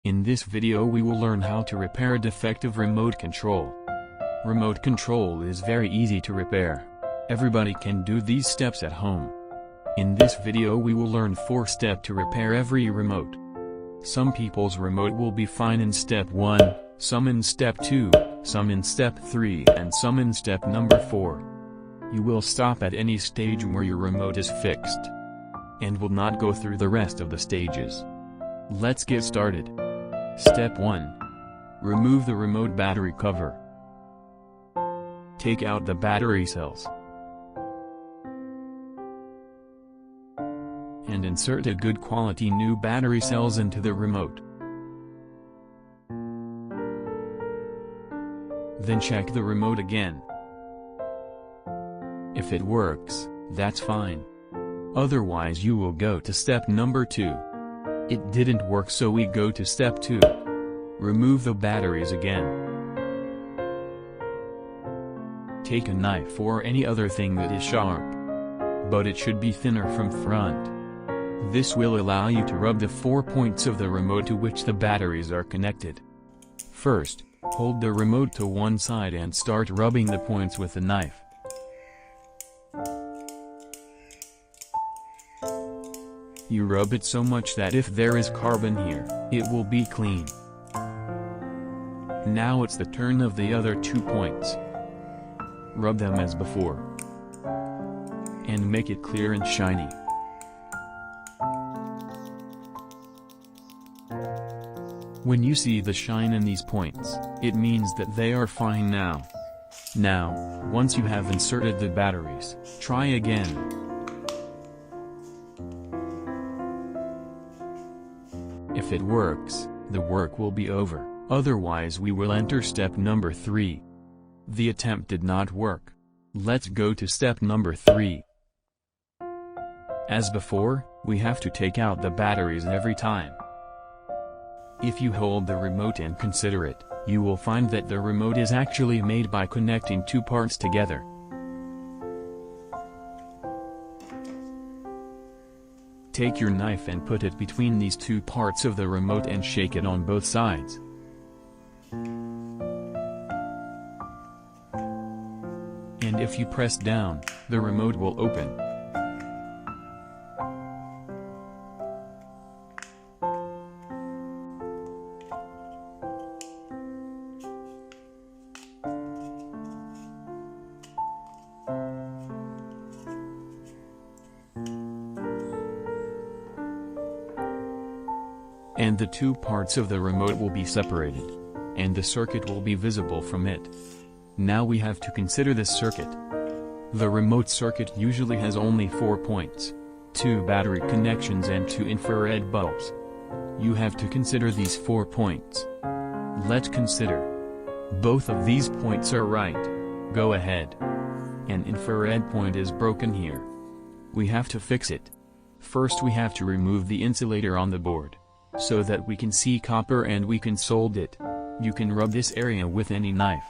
In this video we will learn how to repair defective remote control. Remote control is very easy to repair. Everybody can do these steps at home. In this video we will learn 4 steps to repair every remote. Some people's remote will be fine in step 1, some in step 2, some in step 3 and some in step number 4. You will stop at any stage where your remote is fixed, and will not go through the rest of the stages. Let's get started. Step 1. Remove the remote battery cover. Take out the battery cells. And insert a good quality new battery cells into the remote. Then check the remote again. If it works, that's fine. Otherwise you will go to step number 2. It didn't work, so we go to step 2. Remove the batteries again. Take a knife or any other thing that is sharp, but it should be thinner from front. This will allow you to rub the 4 points of the remote to which the batteries are connected. First, hold the remote to one side and start rubbing the points with the knife. You rub it so much that if there is carbon here, it will be clean. Now it's the turn of the other 2 points. Rub them as before, and make it clear and shiny. When you see the shine in these points, it means that they are fine now. Now, once you have inserted the batteries, try again. If it works, the work will be over, otherwise we will enter step number 3. The attempt did not work. Let's go to step number 3. As before, we have to take out the batteries every time. If you hold the remote and consider it, you will find that the remote is actually made by connecting 2 parts together. Take your knife and put it between these 2 parts of the remote and shake it on both sides. And if you press down, the remote will open. And the 2 parts of the remote will be separated, and the circuit will be visible from it. Now we have to consider this circuit. The remote circuit usually has only 4 points, 2 battery connections and 2 infrared bulbs. You have to consider these 4 points. Let's consider. Both of these points are right. Go ahead. An infrared point is broken here. We have to fix it. First we have to remove the insulator on the board, so that we can see copper and we can solder it. You can rub this area with any knife.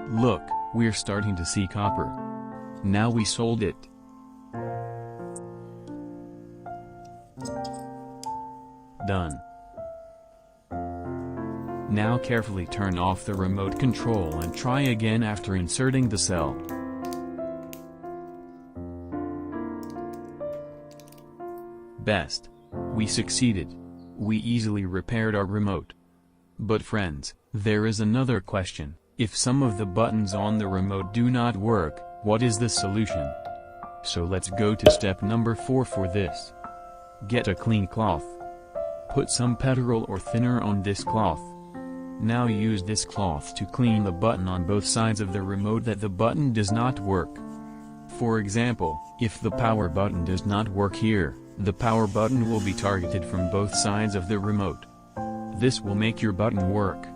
Look, we're starting to see copper. Now we solder it. Done. Now carefully turn off the remote control and try again after inserting the cell. Best. We succeeded. We easily repaired our remote. But friends, there is another question. If some of the buttons on the remote do not work, what is the solution? So let's go to step number 4 for this. Get a clean cloth. Put some petrol or thinner on this cloth. Now use this cloth to clean the button on both sides of the remote that the button does not work. For example, if the power button does not work here, the power button will be targeted from both sides of the remote. This will make your button work.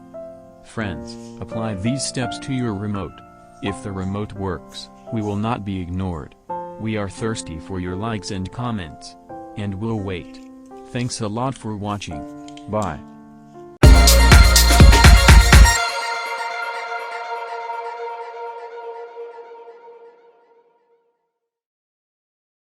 Friends, apply these steps to your remote. If the remote works, we will not be ignored. We are thirsty for your likes and comments. And we'll wait. Thanks a lot for watching. Bye.